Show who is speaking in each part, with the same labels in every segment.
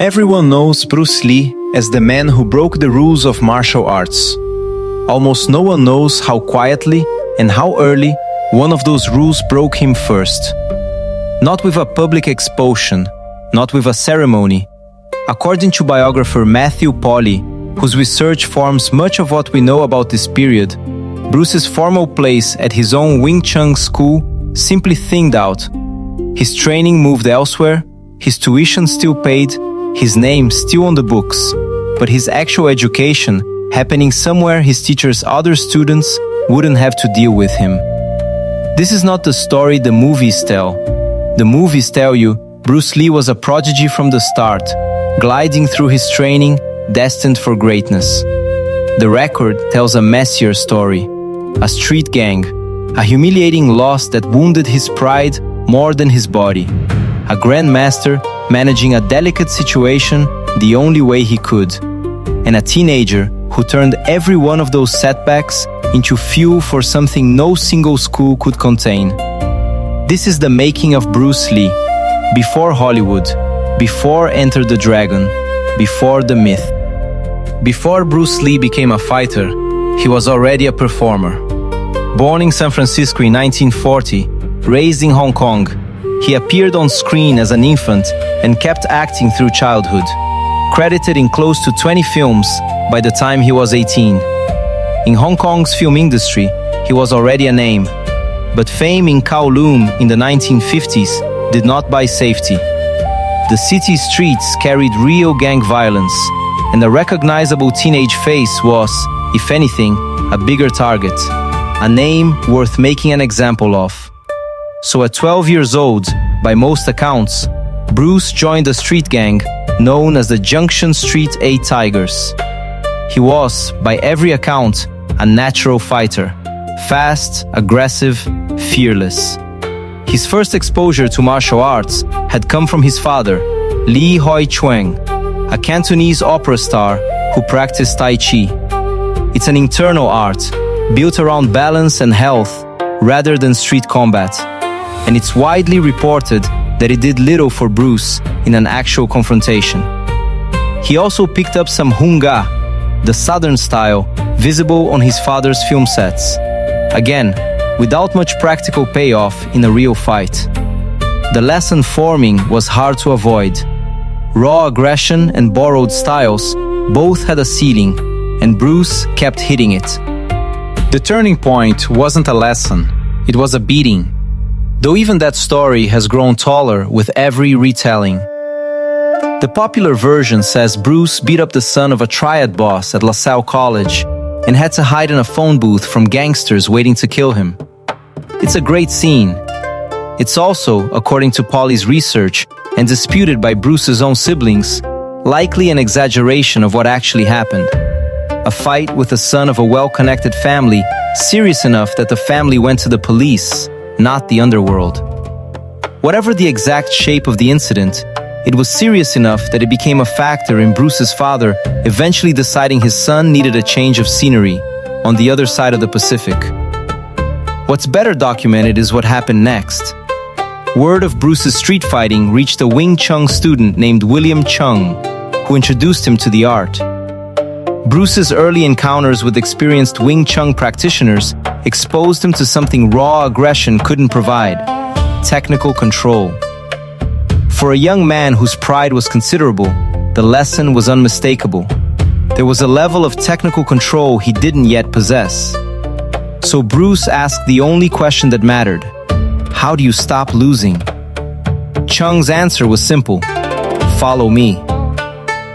Speaker 1: Everyone knows Bruce Lee as the man who broke the rules of martial arts. Almost no one knows how quietly and how early one of those rules broke him first. Not with a public expulsion, not with a ceremony. According to biographer Matthew Polly, whose research forms much of what we know about this period, Bruce's formal place at his own Wing Chun school simply thinned out. His training moved elsewhere, his tuition still paid, his name still on the books, but his actual education happening somewhere his teacher's other students wouldn't have to deal with him. This is not the story the movies tell. The movies tell you Bruce Lee was a prodigy from the start, gliding through his training, destined for greatness. The record tells a messier story. A street gang, a humiliating loss that wounded his pride more than his body. A grandmaster managing a delicate situation the only way he could. And a teenager who turned every one of those setbacks into fuel for something no single school could contain. This is the making of Bruce Lee, before Hollywood, before Enter the Dragon, before the myth. Before Bruce Lee became a fighter, he was already a performer. Born in San Francisco in 1940, raised in Hong Kong, he appeared on screen as an infant and kept acting through childhood. Credited in close to 20 films by the time he was 18. In Hong Kong's film industry, he was already a name. But fame in Kowloon in the 1950s did not buy safety. The city's streets carried real gang violence, and a recognizable teenage face was, if anything, a bigger target. A name worth making an example of. So at 12 years old, by most accounts, Bruce joined a street gang known as the Junction Street 8 Tigers. He was, by every account, a natural fighter. Fast, aggressive, fearless. His first exposure to martial arts had come from his father, Lee Hoi Chuang, a Cantonese opera star who practiced Tai Chi. It's an internal art, built around balance and health rather than street combat. And it's widely reported that it did little for Bruce in an actual confrontation. He also picked up some hunga, the southern style, visible on his father's film sets. Again, without much practical payoff in a real fight. The lesson forming was hard to avoid. Raw aggression and borrowed styles both had a ceiling, and Bruce kept hitting it. The turning point wasn't a lesson, it was a beating. Though even that story has grown taller with every retelling. The popular version says Bruce beat up the son of a triad boss at LaSalle College and had to hide in a phone booth from gangsters waiting to kill him. It's a great scene. It's also, according to Polly's research, and disputed by Bruce's own siblings, likely an exaggeration of what actually happened. A fight with the son of a well-connected family, serious enough that the family went to the police, not the underworld. Whatever the exact shape of the incident, it was serious enough that it became a factor in Bruce's father eventually deciding his son needed a change of scenery on the other side of the Pacific. What's better documented is what happened next. Word of Bruce's street fighting reached a Wing Chun student named William Chung, who introduced him to the art. Bruce's early encounters with experienced Wing Chun practitioners exposed him to something raw aggression couldn't provide: technical control. For a young man whose pride was considerable, the lesson was unmistakable. There was a level of technical control he didn't yet possess. So Bruce asked the only question that mattered: how do you stop losing? Chung's answer was simple: follow me.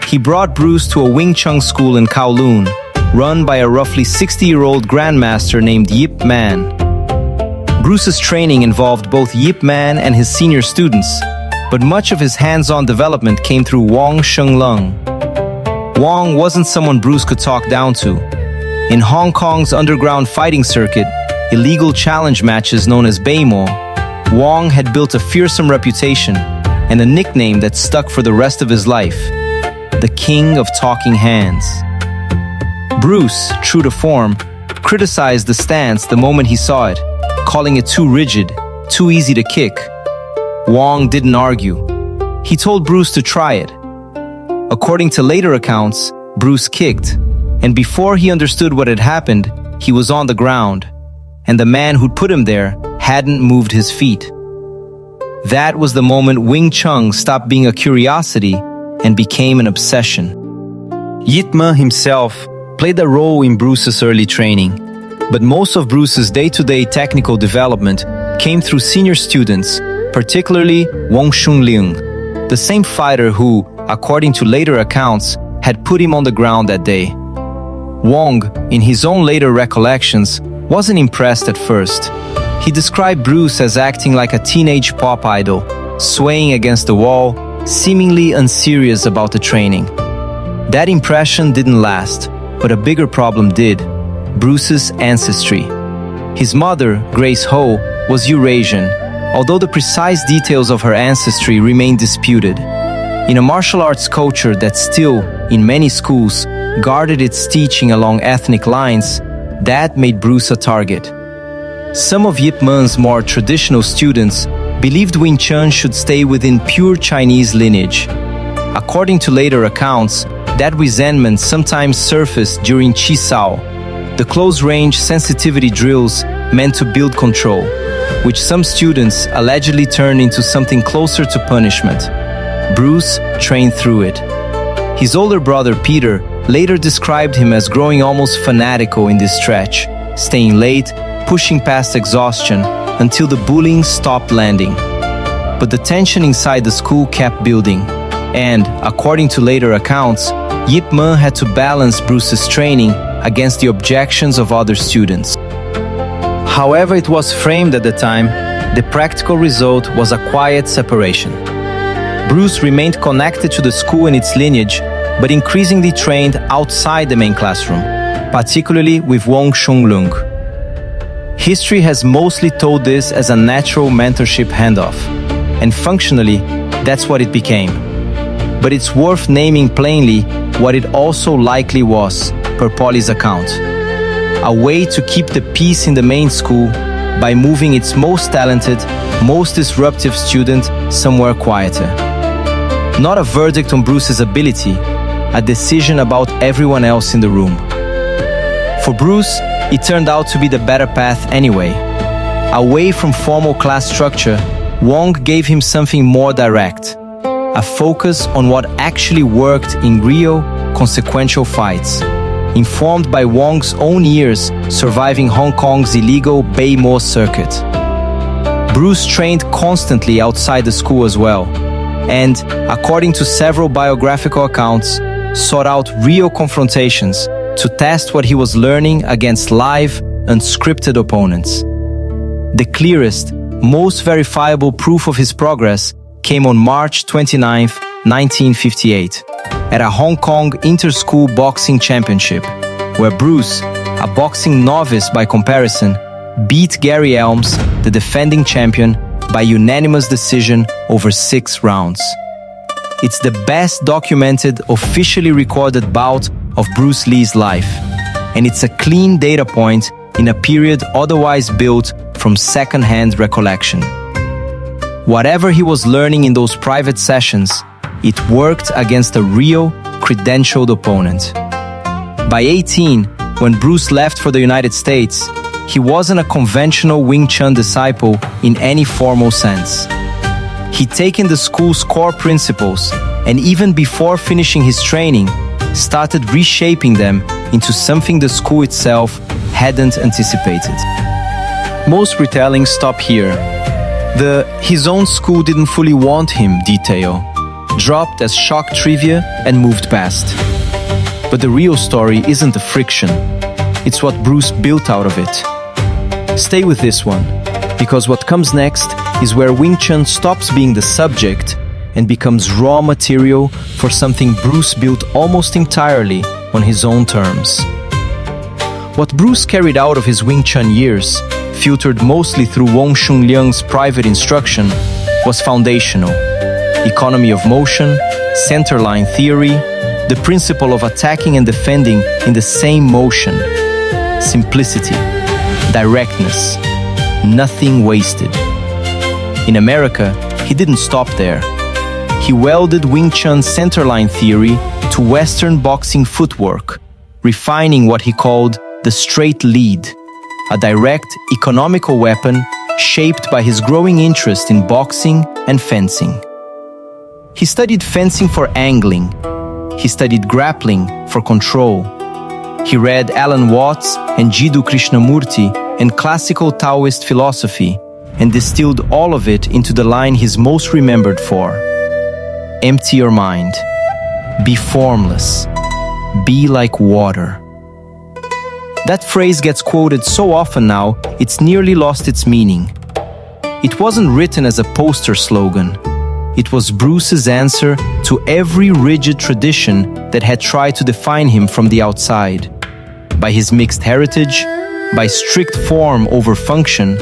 Speaker 1: He brought Bruce to a Wing Chun school in Kowloon, run by a roughly 60-year-old grandmaster named Yip Man. Bruce's training involved both Yip Man and his senior students, but much of his hands-on development came through Wong Sheng Lung. Wong wasn't someone Bruce could talk down to. In Hong Kong's underground fighting circuit, illegal challenge matches known as Beimo, Wong had built a fearsome reputation and a nickname that stuck for the rest of his life: the King of Talking Hands. Bruce, true to form, criticized the stance the moment he saw it, calling it too rigid, too easy to kick. Wong didn't argue. He told Bruce to try it. According to later accounts, Bruce kicked, and before he understood what had happened, he was on the ground, and the man who'd put him there hadn't moved his feet. That was the moment Wing Chun stopped being a curiosity and became an obsession. Jeet Kune Do himself played a role in Bruce's early training, but most of Bruce's day-to-day technical development came through senior students, particularly Wong Chun Leung, the same fighter who, according to later accounts, had put him on the ground that day. Wong, in his own later recollections, wasn't impressed at first. He described Bruce as acting like a teenage pop idol, swaying against the wall, seemingly unserious about the training. That impression didn't last, but a bigger problem did: Bruce's ancestry. His mother, Grace Ho, was Eurasian, although the precise details of her ancestry remain disputed. In a martial arts culture that still, in many schools, guarded its teaching along ethnic lines, that made Bruce a target. Some of Yip Man's more traditional students believed Wing Chun should stay within pure Chinese lineage. According to later accounts, that resentment sometimes surfaced during Chi Sao, the close-range sensitivity drills meant to build control, which some students allegedly turned into something closer to punishment. Bruce trained through it. His older brother Peter later described him as growing almost fanatical in this stretch, staying late, pushing past exhaustion until the bullying stopped landing. But the tension inside the school kept building, and, according to later accounts, Yip Man had to balance Bruce's training against the objections of other students. However it was framed at the time, the practical result was a quiet separation. Bruce remained connected to the school and its lineage, but increasingly trained outside the main classroom, particularly with Wong Chun Leung. History has mostly told this as a natural mentorship handoff, and functionally, that's what it became. But it's worth naming plainly what it also likely was, per Polly's account: a way to keep the peace in the main school by moving its most talented, most disruptive student somewhere quieter. Not a verdict on Bruce's ability, a decision about everyone else in the room. For Bruce, it turned out to be the better path anyway. Away from formal class structure, Wong gave him something more direct: a focus on what actually worked in real, consequential fights, informed by Wong's own years surviving Hong Kong's illegal Bay Mo circuit. Bruce trained constantly outside the school as well, and, according to several biographical accounts, sought out real confrontations to test what he was learning against live, unscripted opponents. The clearest, most verifiable proof of his progress came on March 29, 1958, at a Hong Kong Inter-School Boxing Championship, where Bruce, a boxing novice by comparison, beat Gary Elms, the defending champion, by unanimous decision over 6 rounds. It's the best documented, officially recorded bout of Bruce Lee's life, and it's a clean data point in a period otherwise built from second-hand recollection. Whatever he was learning in those private sessions, it worked against a real, credentialed opponent. By 18, when Bruce left for the United States, he wasn't a conventional Wing Chun disciple in any formal sense. He'd taken the school's core principles, and even before finishing his training, started reshaping them into something the school itself hadn't anticipated. Most retellings stop here. The "his own school didn't fully want him" detail dropped as shock trivia and moved past. But the real story isn't the friction, it's what Bruce built out of it. Stay with this one, because what comes next is where Wing Chun stops being the subject and becomes raw material for something Bruce built almost entirely on his own terms. What Bruce carried out of his Wing Chun years, filtered mostly through Wong Chun Leung's private instruction, was foundational: economy of motion, centerline theory, the principle of attacking and defending in the same motion, simplicity, directness, nothing wasted. In America, he didn't stop there. he welded Wing Chun centerline theory to Western boxing footwork, refining what he called the straight lead, a direct, economical weapon shaped by his growing interest in boxing and fencing. He studied fencing for angling. He studied grappling for control. He read Alan Watts and Jiddu Krishnamurti and classical Taoist philosophy and distilled all of it into the line he's most remembered for. Empty your mind. Be formless. Be like water. That phrase gets quoted so often now, it's nearly lost its meaning. It wasn't written as a poster slogan. It was Bruce's answer to every rigid tradition that had tried to define him from the outside. By his mixed heritage, by strict form over function,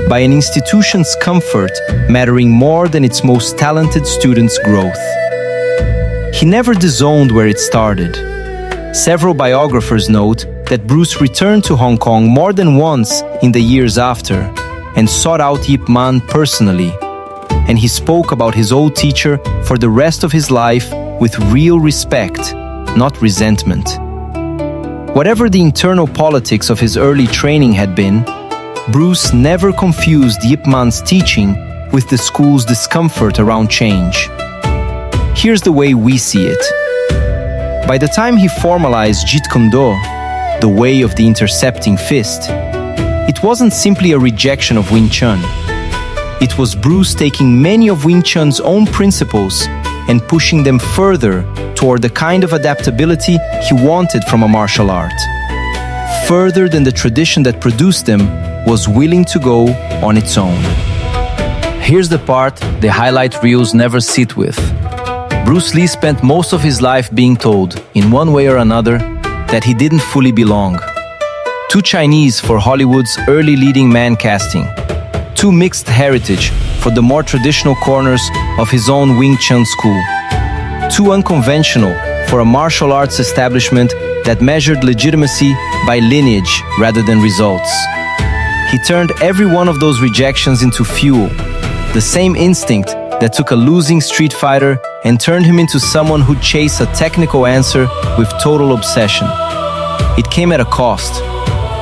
Speaker 1: by an institution's comfort mattering more than its most talented students' growth. He never disowned where it started. Several biographers note that Bruce returned to Hong Kong more than once in the years after and sought out Yip Man personally. And he spoke about his old teacher for the rest of his life with real respect, not resentment. Whatever the internal politics of his early training had been, Bruce never confused Yip Man's teaching with the school's discomfort around change. Here's the way we see it. By the time he formalized Jeet Kune Do, the way of the intercepting fist, it wasn't simply a rejection of Wing Chun. It was Bruce taking many of Wing Chun's own principles and pushing them further toward the kind of adaptability he wanted from a martial art. Further than the tradition that produced them was willing to go on its own. Here's the part the highlight reels never sit with. Bruce Lee spent most of his life being told, in one way or another, that he didn't fully belong. Too Chinese for Hollywood's early leading man casting. Too mixed heritage for the more traditional corners of his own Wing Chun school. Too unconventional for a martial arts establishment that measured legitimacy by lineage rather than results. He turned every one of those rejections into fuel, the same instinct that took a losing street fighter and turned him into someone who'd chase a technical answer with total obsession. It came at a cost.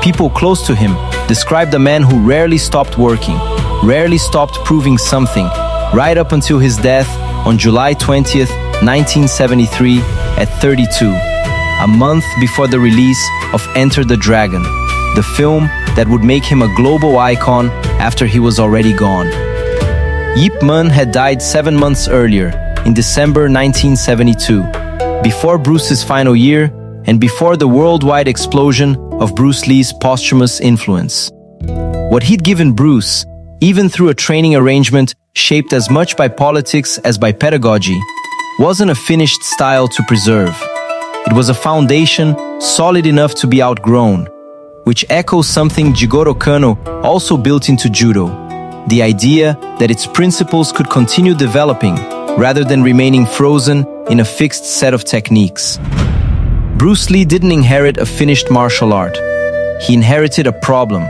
Speaker 1: People close to him described a man who rarely stopped working, rarely stopped proving something, right up until his death on July 20th, 1973, at 32, a month before the release of Enter the Dragon, the film that would make him a global icon after he was already gone. Yip Man had died 7 months earlier, in December 1972, before Bruce's final year and before the worldwide explosion of Bruce Lee's posthumous influence. What he'd given Bruce, even through a training arrangement shaped as much by politics as by pedagogy, wasn't a finished style to preserve. It was a foundation solid enough to be outgrown, which echoes something Jigoro Kano also built into judo, the idea that its principles could continue developing rather than remaining frozen in a fixed set of techniques. Bruce Lee didn't inherit a finished martial art. He inherited a problem.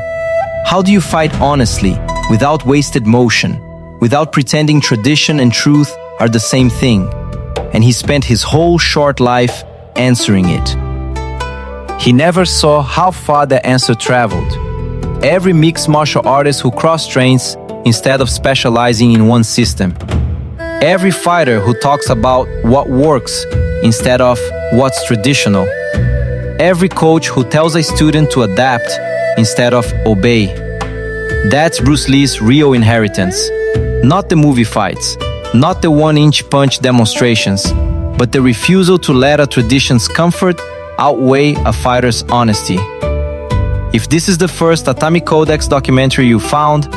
Speaker 1: How do you fight honestly, without wasted motion, without pretending tradition and truth are the same thing? And he spent his whole short life answering it. He never saw how far the answer traveled. Every mixed martial artist who cross-trains instead of specializing in one system. Every fighter who talks about what works instead of what's traditional. Every coach who tells a student to adapt instead of obey. That's Bruce Lee's real inheritance. Not the movie fights, not the 1-inch punch demonstrations, but the refusal to let a tradition's comfort outweigh a fighter's honesty. If this is the first Tatami Codex documentary you found,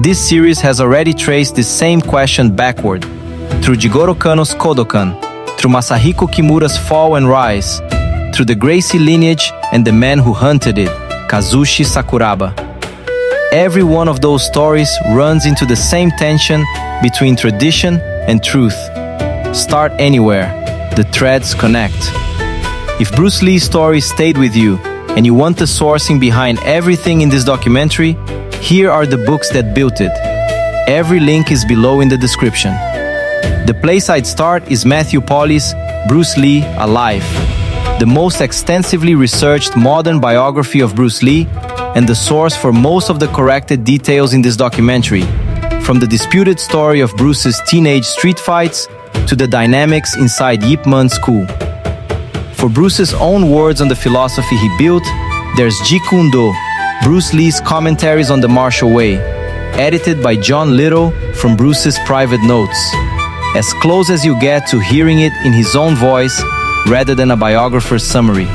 Speaker 1: this series has already traced the same question backward, through Jigoro Kano's Kodokan, through Masahiko Kimura's fall and rise, through the Gracie lineage and the man who hunted it, Kazushi Sakuraba. Every one of those stories runs into the same tension between tradition and truth. Start anywhere, the threads connect. If Bruce Lee's story stayed with you and you want the sourcing behind everything in this documentary, here are the books that built it. Every link is below in the description. The place I'd start is Matthew Polly's Bruce Lee Alive, the most extensively researched modern biography of Bruce Lee and the source for most of the corrected details in this documentary, from the disputed story of Bruce's teenage street fights to the dynamics inside Yip Man's school. For Bruce's own words on the philosophy he built, there's Jeet Kune Do, Bruce Lee's commentaries on the martial way, edited by John Little from Bruce's private notes, as close as you get to hearing it in his own voice rather than a biographer's summary.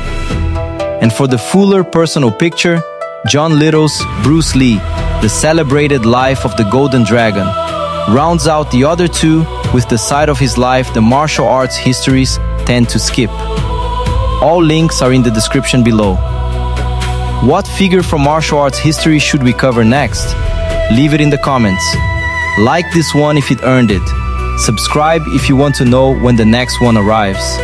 Speaker 1: And for the fuller personal picture, John Little's Bruce Lee, The Celebrated Life of the Golden Dragon, rounds out the other two with the side of his life the martial arts histories tend to skip. All links are in the description below. What figure from martial arts history should we cover next? Leave it in the comments. Like this one if it earned it. Subscribe if you want to know when the next one arrives.